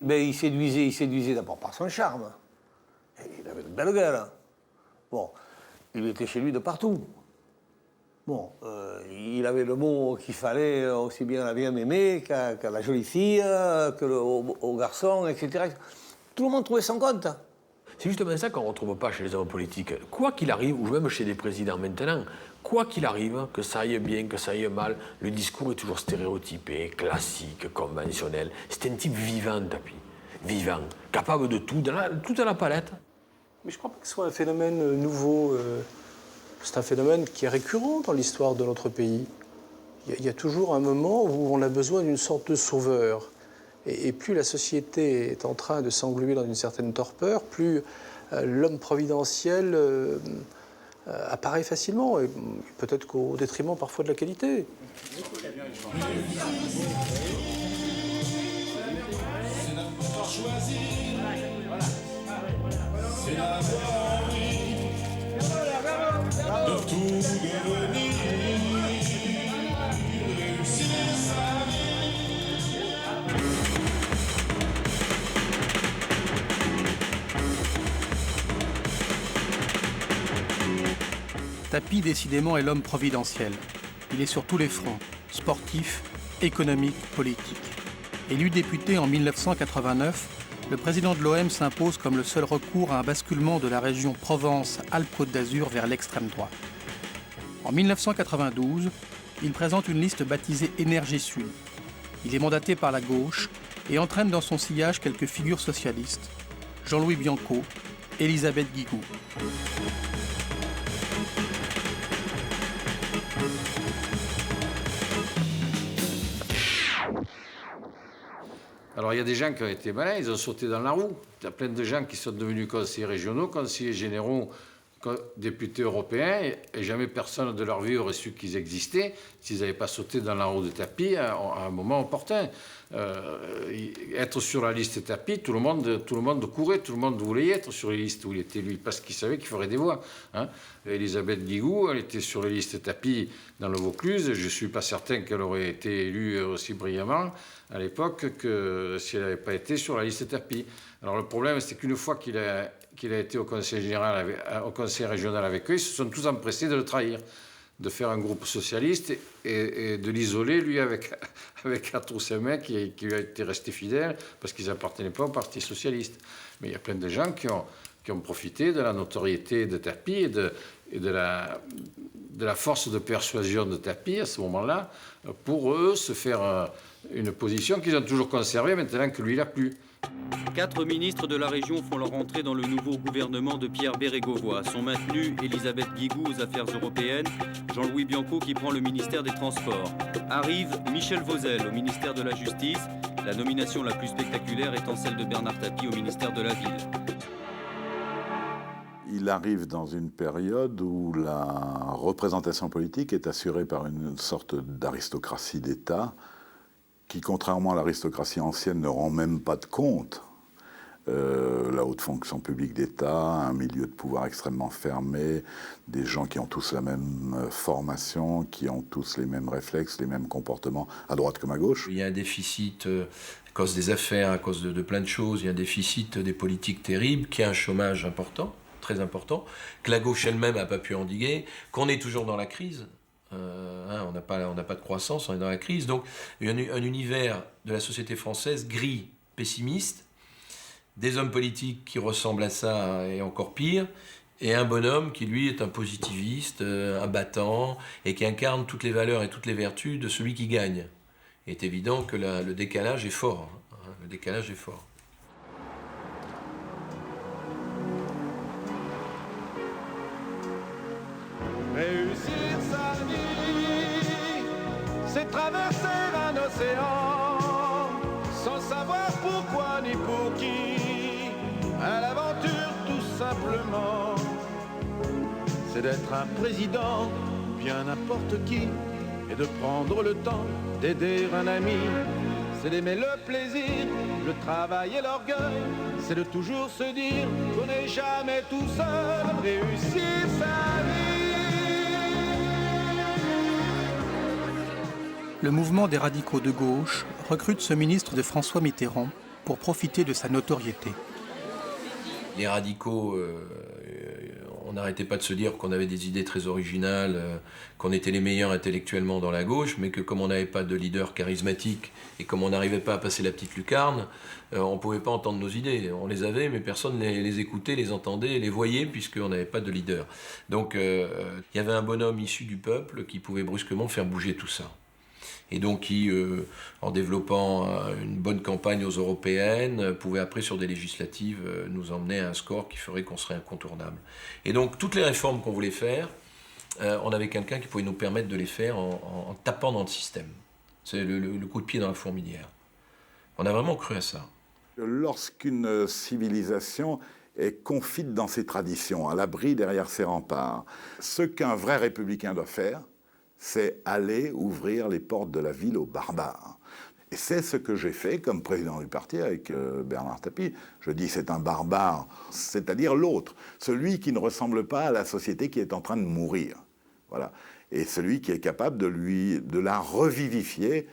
Mais il séduisait d'abord par son charme. Il avait de belles gueules. Bon, il était chez lui de partout. Bon, il avait le mot qu'il fallait aussi bien à la bien-aimée qu'à la jolie fille, au garçon, etc. Tout le monde trouvait son compte.
C'est justement ça qu'on ne retrouve pas chez les hommes politiques. Quoi qu'il arrive, ou même chez les présidents maintenant, quoi qu'il arrive, que ça aille bien, que ça aille mal, le discours est toujours stéréotypé, classique, conventionnel. C'est un type vivant, Tapi. Vivant, capable de tout, tout à la palette.
Mais je ne crois pas que ce soit un phénomène nouveau. C'est un phénomène qui est récurrent dans l'histoire de notre pays. Il y a toujours un moment où on a besoin d'une sorte de sauveur. Et plus la société est en train de s'engluer dans une certaine torpeur, plus l'homme providentiel apparaît facilement, et peut-être qu'au détriment parfois de la qualité.
Tapi, décidément, est l'homme providentiel. Il est sur tous les fronts, sportif, économique, politique. Élu député en 1989, le président de l'OM s'impose comme le seul recours à un basculement de la région Provence-Alpes-Côte d'Azur vers l'extrême droite. En 1992, il présente une liste baptisée Énergie Sud. Il est mandaté par la gauche et entraîne dans son sillage quelques figures socialistes, Jean-Louis Bianco, Elisabeth Guigou.
Alors il y a des gens qui ont été malins, ils ont sauté dans la roue. Il y a plein de gens qui sont devenus conseillers régionaux, conseillers généraux, députés européens, et jamais personne de leur vie aurait su qu'ils existaient s'ils n'avaient pas sauté dans la roue de Tapi à un moment opportun. Être sur la liste Tapi, tout le monde courait, tout le monde voulait y être sur les listes où il était lui, parce qu'il savait qu'il ferait des voix. Elisabeth Guigou, elle était sur les listes Tapi dans le Vaucluse, je ne suis pas certain qu'elle aurait été élue aussi brillamment à l'époque que si elle n'avait pas été sur la liste Tapi. Alors le problème, c'est qu'une fois qu'il a été au conseil régional avec eux, ils se sont tous empressés de le trahir, de faire un groupe socialiste et de l'isoler, lui, avec 4 ou 5 mecs qui lui a été resté fidèle parce qu'ils n'appartenaient pas au Parti socialiste. Mais il y a plein de gens qui ont profité de la notoriété de Tapi et de la force de persuasion de Tapi à ce moment-là, pour eux se faire une position qu'ils ont toujours conservée maintenant que lui, il n'a plus.
4 ministres de la région font leur entrée dans le nouveau gouvernement de Pierre Bérégovoy. Sont maintenus Elisabeth Guigou aux affaires européennes, Jean-Louis Bianco qui prend le ministère des Transports. Arrive Michel Vauzel au ministère de la Justice, la nomination la plus spectaculaire étant celle de Bernard Tapie au ministère de la Ville.
Il arrive dans une période où la représentation politique est assurée par une sorte d'aristocratie d'État qui, contrairement à l'aristocratie ancienne, ne rend même pas de compte. La haute fonction publique d'État, un milieu de pouvoir extrêmement fermé, des gens qui ont tous la même formation, qui ont tous les mêmes réflexes, les mêmes comportements, à droite comme à gauche.
Il y a un déficit à cause des affaires, à cause de plein de choses, il y a un déficit des politiques terribles, qu'il y a un chômage important, très important, que la gauche elle-même n'a pas pu endiguer, qu'on est toujours dans la crise. On n'a pas de croissance, on est dans la crise. Donc, il y a un univers de la société française gris, pessimiste, des hommes politiques qui ressemblent à ça et encore pire, et un bonhomme qui, lui, est un positiviste, un battant, et qui incarne toutes les valeurs et toutes les vertus de celui qui gagne. Il est évident que le décalage est fort. Le décalage est fort.
Réussir sa vie, c'est traverser un océan, sans savoir pourquoi ni pour qui, à l'aventure tout simplement.
c'est d'être un président, bien n'importe qui, et de prendre le temps d'aider un ami. C'est d'aimer le plaisir, le travail et l'orgueil, c'est de toujours se dire qu'on n'est jamais tout seul à réussir sa vie.
Le mouvement des radicaux de gauche recrute ce ministre de François Mitterrand pour profiter de sa notoriété.
Les radicaux, on n'arrêtait pas de se dire qu'on avait des idées très originales, qu'on était les meilleurs intellectuellement dans la gauche, mais que comme on n'avait pas de leader charismatique et comme on n'arrivait pas à passer la petite lucarne, on ne pouvait pas entendre nos idées. On les avait, mais personne ne les écoutait, les entendait, les voyait, puisqu'on n'avait pas de leader. Donc il y avait un bonhomme issu du peuple qui pouvait brusquement faire bouger tout ça. Et donc qui, en développant une bonne campagne aux européennes, pouvait après, sur des législatives, nous emmener à un score qui ferait qu'on serait incontournable. Et donc, toutes les réformes qu'on voulait faire, on avait quelqu'un qui pouvait nous permettre de les faire en tapant dans le système. C'est le coup de pied dans la fourmilière. On a vraiment cru à ça.
Lorsqu'une civilisation est confite dans ses traditions, à l'abri derrière ses remparts, ce qu'un vrai républicain doit faire, c'est aller ouvrir les portes de la ville aux barbares. Et c'est ce que j'ai fait comme président du parti avec Bernard Tapie. Je dis c'est un barbare, c'est-à-dire l'autre, celui qui ne ressemble pas à la société qui est en train de mourir. Voilà. Et celui qui est capable de la revivifier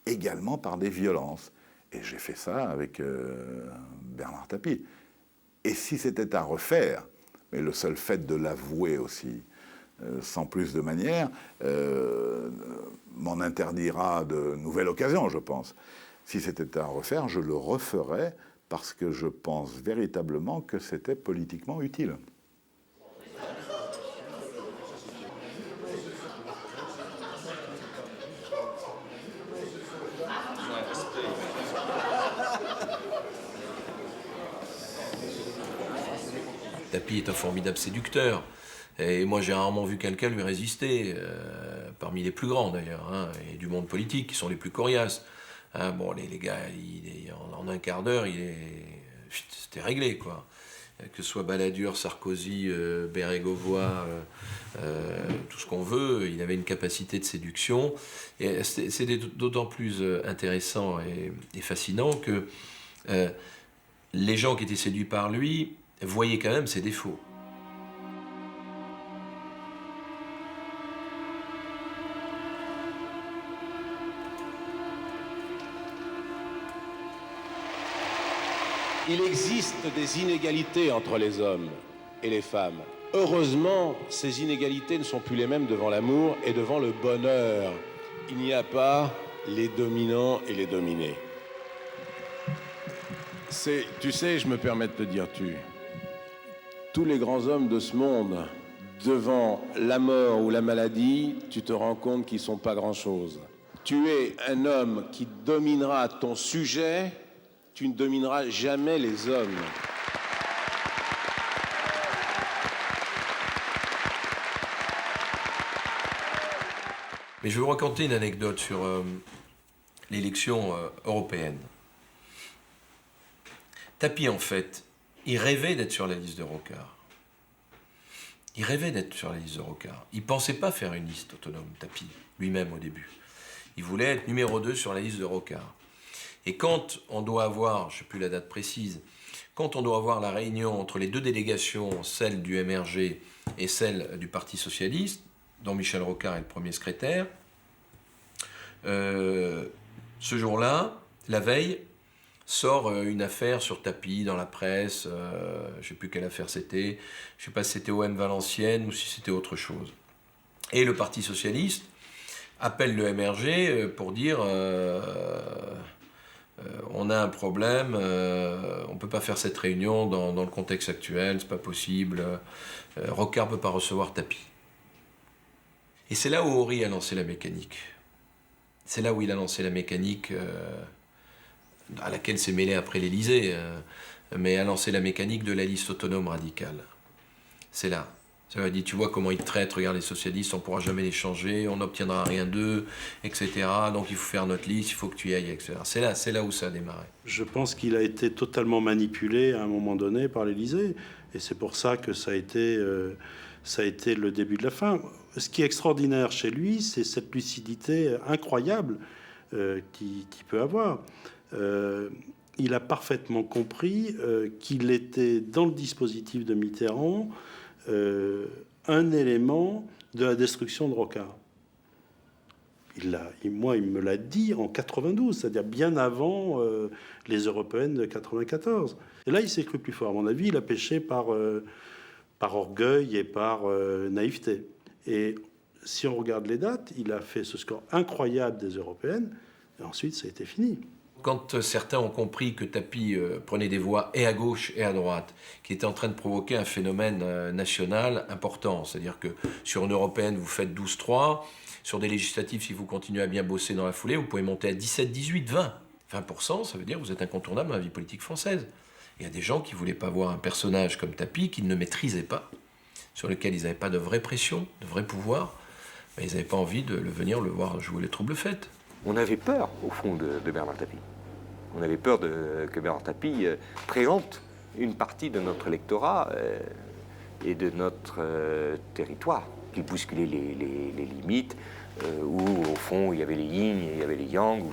également par des violences. Et j'ai fait ça avec Bernard Tapie. Et si c'était à refaire, mais le seul fait de l'avouer aussi, sans plus de manière, m'en interdira de nouvelles occasions, je pense. Si c'était à refaire, je le referais parce que je pense véritablement que c'était politiquement utile.
Tapie est un formidable séducteur. Et moi, j'ai rarement vu quelqu'un lui résister, parmi les plus grands d'ailleurs, hein, et du monde politique, qui sont les plus coriaces. Hein, bon, les gars, en un quart d'heure, c'était réglé, quoi. Que ce soit Balladur, Sarkozy, Bérégovoy, tout ce qu'on veut, il avait une capacité de séduction. Et c'était d'autant plus intéressant et fascinant que les gens qui étaient séduits par lui voyaient quand même ses défauts.
Il existe des inégalités entre les hommes et les femmes. Heureusement, ces inégalités ne sont plus les mêmes devant l'amour et devant le bonheur. Il n'y a pas les dominants et les dominés.
Tu sais, je me permets de te dire tous les grands hommes de ce monde, devant la mort ou la maladie, tu te rends compte qu'ils ne sont pas grand-chose. Tu es un homme qui dominera ton sujet, tu ne domineras jamais les hommes.
Mais je vais vous raconter une anecdote sur l'élection européenne. Tapie, en fait, il rêvait d'être sur la liste de Rocard. Il rêvait d'être sur la liste de Rocard. Il ne pensait pas faire une liste autonome, Tapie, lui-même au début. Il voulait être numéro 2 sur la liste de Rocard. Et quand on doit avoir, je ne sais plus la date précise, quand on doit avoir la réunion entre les deux délégations, celle du MRG et celle du Parti Socialiste, dont Michel Rocard est le premier secrétaire, ce jour-là, la veille, sort une affaire sur Tapie dans la presse, je ne sais plus quelle affaire c'était, je ne sais pas si c'était OM Valenciennes ou si c'était autre chose. Et le Parti Socialiste appelle le MRG pour dire on a un problème, on ne peut pas faire cette réunion dans le contexte actuel, c'est pas possible, Rocard ne peut pas recevoir Tapie. Et c'est là où Horry a lancé la mécanique. C'est là où il a lancé la mécanique à laquelle s'est mêlé après l'Élysée, mais a lancé la mécanique de la liste autonome radicale. C'est là. Ça veut dire, tu vois comment ils traitent, regarde les socialistes, on ne pourra jamais les changer, on n'obtiendra rien d'eux, etc. Donc il faut faire notre liste, il faut que tu y ailles, etc. C'est là où ça a démarré.
Je pense qu'il a été totalement manipulé à un moment donné par l'Élysée. Et c'est pour ça que ça a été ça a été le début de la fin. Ce qui est extraordinaire chez lui, c'est cette lucidité incroyable qu'il peut avoir. Il a parfaitement compris qu'il était dans le dispositif de Mitterrand un élément de la destruction de Rocard. Moi, il me l'a dit en 92, c'est-à-dire bien avant les européennes de 94. Et là, il s'est cru plus fort. À mon avis, il a péché par orgueil et par naïveté. Et si on regarde les dates, il a fait ce score incroyable des européennes, et ensuite, ça a été fini.
Quand certains ont compris que Tapie prenait des voix et à gauche et à droite, qui était en train de provoquer un phénomène national important, c'est-à-dire que sur une européenne, vous faites 12-3, sur des législatives, si vous continuez à bien bosser dans la foulée, vous pouvez monter à 17, 18, 20. 20%, ça veut dire que vous êtes incontournable dans la vie politique française. Il y a des gens qui ne voulaient pas voir un personnage comme Tapie, qu'ils ne maîtrisaient pas, sur lequel ils n'avaient pas de vraie pression, de vrai pouvoir, mais ils n'avaient pas envie de venir le voir jouer les troubles fêtes.
On avait peur, au fond, de Bernard Tapie. On avait peur que Bernard Tapie présente une partie de notre électorat et de notre territoire, qu'il bousculait les limites, où, au fond, il y avait les yin et il y avait les yang, où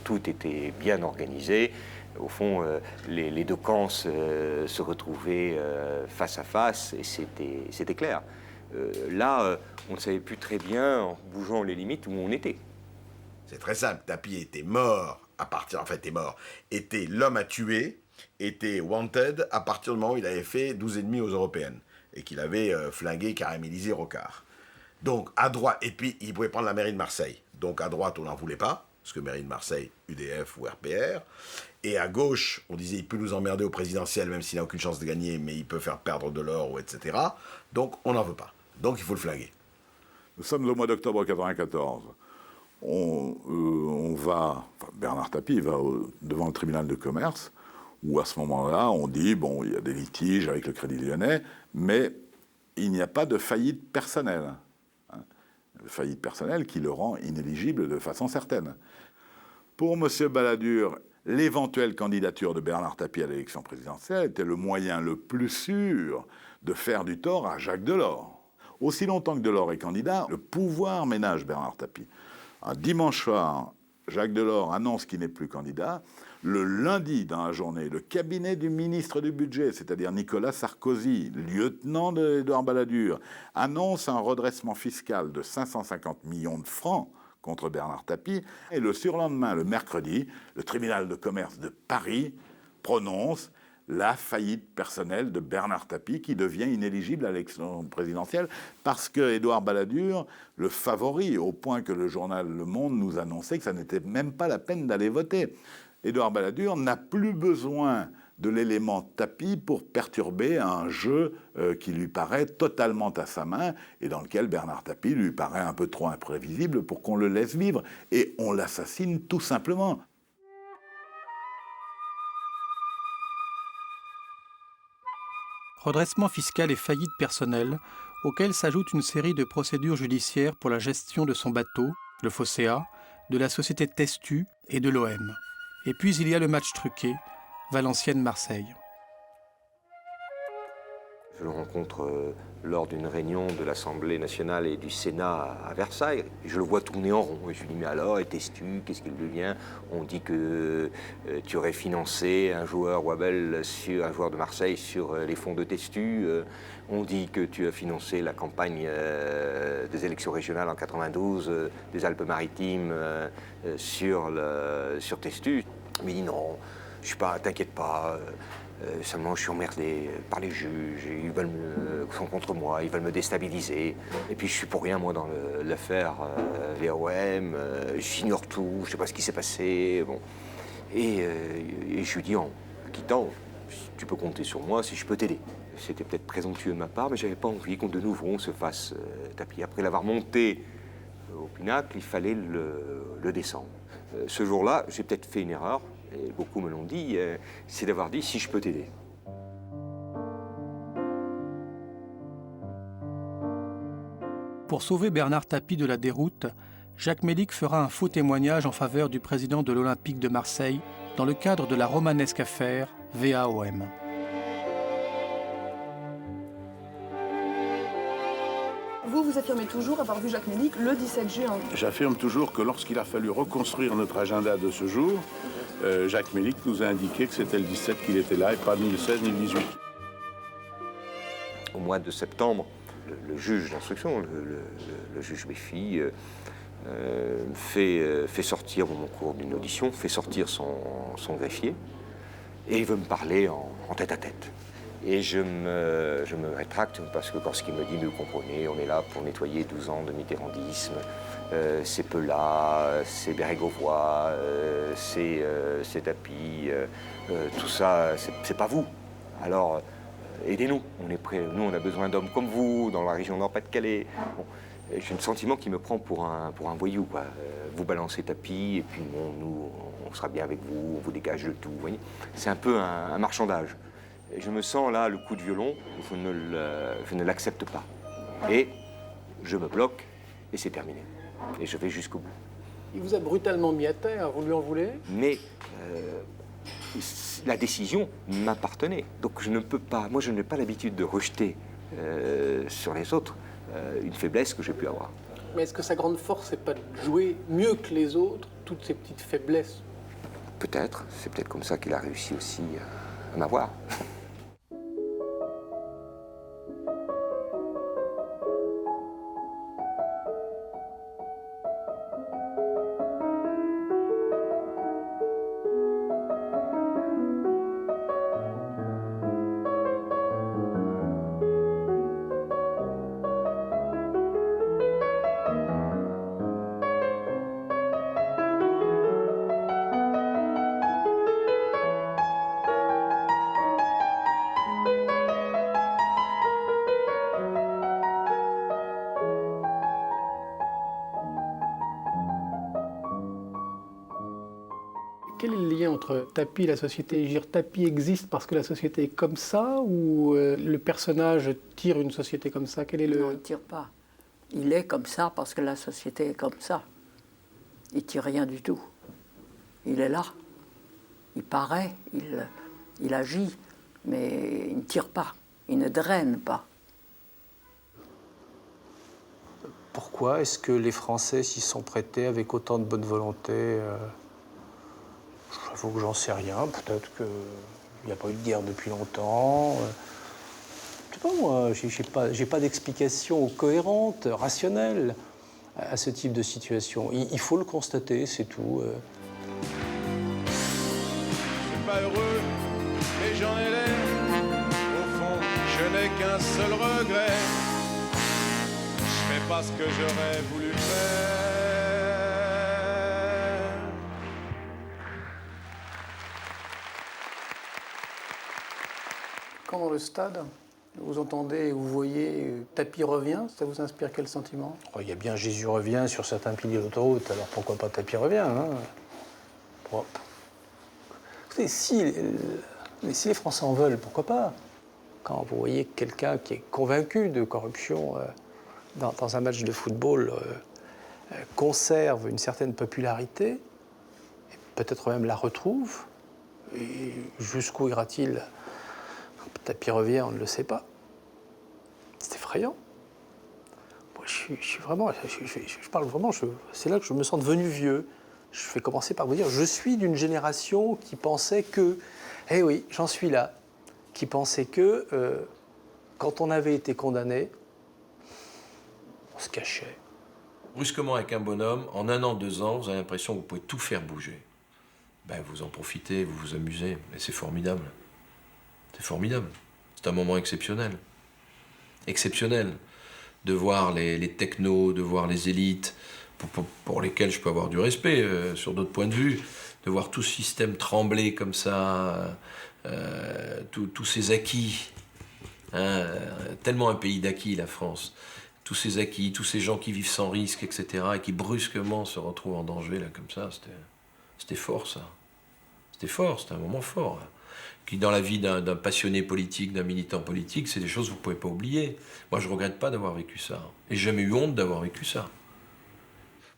tout était bien organisé. Au fond, les deux camps se retrouvaient face à face, et c'était clair. Là, on ne savait plus très bien, en bougeant les limites, où on était.
C'est très simple, Tapie était mort était l'homme à tuer, était wanted à partir du moment où il avait fait 12,5 aux européennes et qu'il avait flingué, caramélisé Rocard. Donc à droite, et puis il pouvait prendre la mairie de Marseille. Donc à droite, on n'en voulait pas, parce que mairie de Marseille, UDF ou RPR. Et à gauche, on disait il peut nous emmerder au présidentiel, même s'il n'a aucune chance de gagner, mais il peut faire perdre de l'or, ou etc. Donc on n'en veut pas. Donc il faut le flinguer.
Nous sommes au mois d'octobre 1994. Bernard Tapie va devant le tribunal de commerce, où à ce moment-là, on dit, bon, il y a des litiges avec le Crédit Lyonnais, mais il n'y a pas de faillite personnelle. De faillite personnelle qui le rend inéligible de façon certaine. Pour M. Balladur, l'éventuelle candidature de Bernard Tapie à l'élection présidentielle était le moyen le plus sûr de faire du tort à Jacques Delors. Aussi longtemps que Delors est candidat, le pouvoir ménage Bernard Tapie. Un dimanche soir, Jacques Delors annonce qu'il n'est plus candidat. Le lundi, dans la journée, le cabinet du ministre du Budget, c'est-à-dire Nicolas Sarkozy, lieutenant d'Édouard Balladur, annonce un redressement fiscal de 550 millions de francs contre Bernard Tapie. Et le surlendemain, le mercredi, le tribunal de commerce de Paris prononce la faillite personnelle de Bernard Tapie, qui devient inéligible à l'élection présidentielle parce que Édouard Balladur, le favori, au point que le journal Le Monde nous annonçait que ça n'était même pas la peine d'aller voter. Édouard Balladur n'a plus besoin de l'élément Tapie pour perturber un jeu qui lui paraît totalement à sa main et dans lequel Bernard Tapie lui paraît un peu trop imprévisible pour qu'on le laisse vivre. Et on l'assassine tout simplement.
Redressement fiscal et faillite personnelle, auxquels s'ajoute une série de procédures judiciaires pour la gestion de son bateau, le Fosséa, de la société Testu et de l'OM. Et puis il y a le match truqué, Valenciennes-Marseille.
Je le rencontre lors d'une réunion de l'Assemblée nationale et du Sénat à Versailles. Je le vois tourner en rond. Et je lui dis, mais alors, et Testu, qu'est-ce qu'il devient? On dit que tu aurais financé un joueur Wabel, un joueur de Marseille, sur les fonds de Testu. On dit que tu as financé la campagne des élections régionales en 92, des Alpes-Maritimes, sur Testu. Mais il dit, non, je suis pas, t'inquiète pas. Seulement, je suis emmerdé par les juges, ils sont contre moi, ils veulent me déstabiliser. Et puis, je suis pour rien, moi, dans l'affaire VOM, j'ignore tout, je ne sais pas ce qui s'est passé. Bon. Et je lui dis, en quittant, tu peux compter sur moi si je peux t'aider. C'était peut-être présomptueux de ma part, mais j'avais pas envie qu'on de nouveau on se fasse tapis. Après l'avoir monté au pinacle, il fallait le descendre. Ce jour-là, j'ai peut-être fait une erreur. Et beaucoup me l'ont dit, c'est d'avoir dit si je peux t'aider.
Pour sauver Bernard Tapie de la déroute, Jacques Mélic fera un faux témoignage en faveur du président de l'Olympique de Marseille dans le cadre de la romanesque affaire VAOM.
vous affirmez toujours avoir vu Jacques Mélic le 17 juin.
J'affirme toujours que lorsqu'il a fallu reconstruire notre agenda de ce jour, Jacques Mélic nous a indiqué que c'était le 17 qu'il était là et pas ni le 16 ni le 18.
Au mois de septembre, le juge d'instruction, le juge Béfi, fait sortir, au cours d'une audition, fait sortir son greffier et il veut me parler en tête-à-tête. Et je me rétracte parce que lorsqu'il me dit, mais vous comprenez, on est là pour nettoyer 12 ans de mitterrandisme, c'est Pelat, c'est Bérégovoy, c'est Tapie, tout ça, c'est pas vous. Alors, aidez-nous, on est prêts, nous on a besoin d'hommes comme vous, dans la région Nord-Pas-de-Calais. Bon, j'ai le sentiment qu'il me prend pour un voyou, quoi. Vous balancez Tapie, et puis bon, nous, on sera bien avec vous, on vous dégage le tout, vous voyez. C'est un peu un marchandage. Et je me sens là, le coup de violon, je ne l'accepte pas. Et je me bloque, et c'est terminé. Et je vais jusqu'au bout.
Il vous a brutalement mis à terre, vous lui en voulez?
Mais la décision m'appartenait. Donc je ne peux pas, moi je n'ai pas l'habitude de rejeter sur les autres une faiblesse que j'ai pu avoir.
Mais est-ce que sa grande force, c'est pas de jouer mieux que les autres toutes ces petites faiblesses?
Peut-être, c'est peut-être comme ça qu'il a réussi aussi à m'avoir.
Quel est le lien entre Tapie et la société? Je veux dire, Tapie existe parce que la société est comme ça, ou le personnage tire une société comme ça? Quel est le...
Non, il ne tire pas. Il est comme ça parce que la société est comme ça. Il ne tire rien du tout. Il est là. Il paraît, il agit, mais il ne tire pas. Il ne draine pas.
Pourquoi est-ce que les Français s'y sont prêtés avec autant de bonne volonté? J'avoue que j'en sais rien. Peut-être qu'il n'y a pas eu de guerre depuis longtemps. Je sais pas moi, j'ai pas d'explication cohérente, rationnelle à ce type de situation. Il faut le constater, c'est tout.
Je suis pas heureux, mais j'en ai l'air. Au fond, je n'ai qu'un seul regret. Je fais pas ce que j'aurais voulu faire.
Quand dans le stade, vous entendez et vous voyez Tapie revient, ça vous inspire quel sentiment? Il y a bien Jésus revient sur certains piliers d'autoroute, alors pourquoi pas Tapie revient, hein? Bon. Écoutez, si les Français en veulent, pourquoi pas? Quand vous voyez quelqu'un qui est convaincu de corruption dans un match de football conserve une certaine popularité, et peut-être même la retrouve, et jusqu'où ira-t-il? Tapie revient, on ne le sait pas. C'est effrayant. Moi, je suis vraiment, je parle vraiment, c'est là que je me sens devenu vieux. Je vais commencer par vous dire, je suis d'une génération qui pensait que, eh oui, j'en suis là, qui pensait que quand on avait été condamné, on se cachait.
Brusquement, avec un bonhomme, en 1 an, 2 ans, vous avez l'impression que vous pouvez tout faire bouger. Ben, vous en profitez, vous vous amusez, et c'est formidable. C'est formidable. C'est un moment exceptionnel. Exceptionnel. De voir les technos, de voir les élites, pour lesquels je peux avoir du respect sur d'autres points de vue, de voir tout ce système trembler comme ça, tous ces acquis. Hein, tellement un pays d'acquis, la France. Tous ces acquis, tous ces gens qui vivent sans risque, etc., et qui brusquement se retrouvent en danger, là, comme ça, c'était fort, ça. C'était fort, c'était un moment fort. Là. Qui, dans la vie d'un passionné politique, d'un militant politique, c'est des choses que vous ne pouvez pas oublier. Moi, je ne regrette pas d'avoir vécu ça. Et j'ai jamais eu honte d'avoir vécu ça.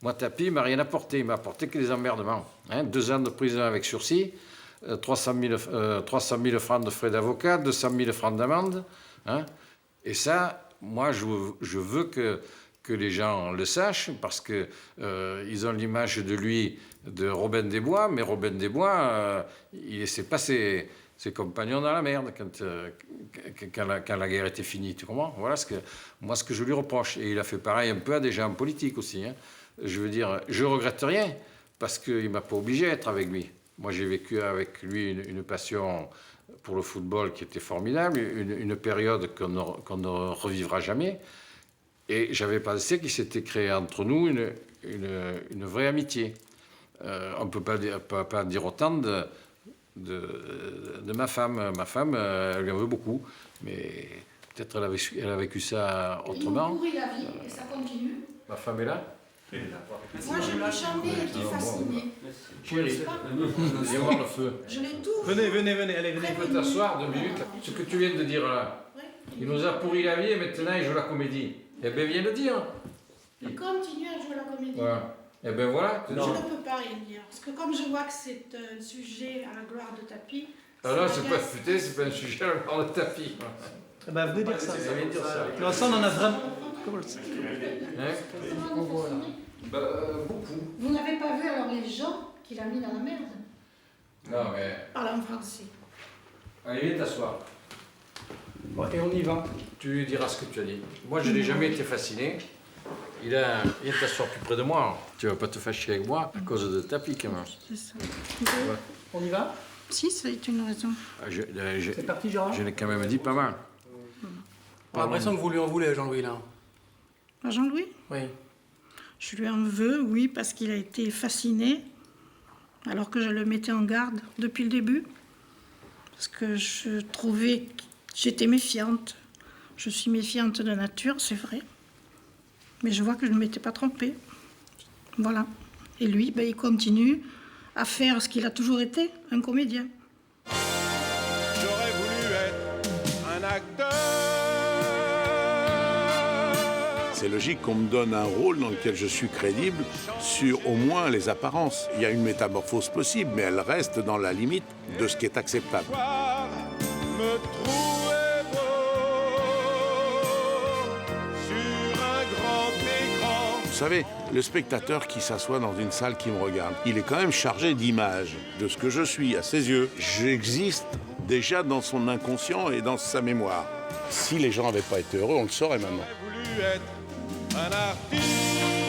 Moi, Tapie, il ne m'a rien apporté. Il m'a apporté que des emmerdements. 2 ans de prison avec sursis, 300 000 francs de frais d'avocat, 200 000 francs d'amende. Hein. Et ça, moi, je veux que que les gens le sachent, parce que ils ont l'image de lui, de Robin des Bois, mais Robin des Bois, il laissait pas ses compagnons dans la merde quand la guerre était finie, tu comprends? Voilà ce que je lui reproche. Et il a fait pareil un peu à des gens politiques aussi. Hein. Je veux dire, je regrette rien, parce qu'il ne m'a pas obligé à être avec lui. Moi, j'ai vécu avec lui une passion pour le football qui était formidable, une période qu'on ne revivra jamais. Et j'avais pensé qu'il s'était créé entre nous une vraie amitié. On ne peut pas dire autant de ma femme. Ma femme, elle lui en veut beaucoup, mais peut-être elle a vécu ça autrement.
Ils m'ont pourri la vie, et ça continue.
Ma femme est là?
Moi, je l'ai jamais été fascinée.
Chérie, viens voir le feu.
Je l'ai tout.
Venez, allez, venez. Tu peux t'asseoir 2 minutes. Ce que tu viens de dire là, il nous a pourri la vie et maintenant il joue la comédie. Eh bien, viens le dire.
Il continue à jouer la comédie.
Ouais. Eh bien voilà.
Je ne peux pas rien dire. Parce que comme je vois que c'est un sujet à la gloire de Tapi.
Ah non, c'est pas futé, c'est pas un sujet à la gloire de Tapi.
Eh ben, venez dire ça.
Venez dire ça.
Non, ça, on en a vraiment.
Beaucoup.
Vous n'avez pas vu alors les gens qu'il a mis dans la merde?
Non, mais.
Parle en français.
Allez, viens t'asseoir.
Bon, et on y va.
Tu lui diras ce que tu as dit. Moi, je n'ai jamais été fasciné. Viens t'asseoir plus près de moi. Tu vas pas te fâcher avec moi à cause de Tapi, quand même.
C'est ça.
Ouais.
On y va?
Si, c'est une raison.
C'est parti, Gérard?
Je l'ai quand même dit pas mal.
On a l'impression que vous lui en voulez, Jean-Louis, là.
À Jean-Louis?
Oui.
Je lui en veux, oui, parce qu'il a été fasciné, alors que je le mettais en garde depuis le début. Parce que je trouvais que j'étais méfiante. Je suis méfiante de nature, c'est vrai. Mais je vois que je ne m'étais pas trompée. Voilà. Et lui, ben, il continue à faire ce qu'il a toujours été, un comédien.
J'aurais voulu être un acteur.
C'est logique qu'on me donne un rôle dans lequel je suis crédible sur au moins les apparences. Il y a une métamorphose possible, mais elle reste dans la limite de ce qui est acceptable.
Me trouver beau sur un grand écran.
Vous savez, le spectateur qui s'assoit dans une salle qui me regarde, il est quand même chargé d'images, de ce que je suis à ses yeux. J'existe déjà dans son inconscient et dans sa mémoire. Si les gens n'avaient pas été heureux, on le saurait maintenant.
Un artiste.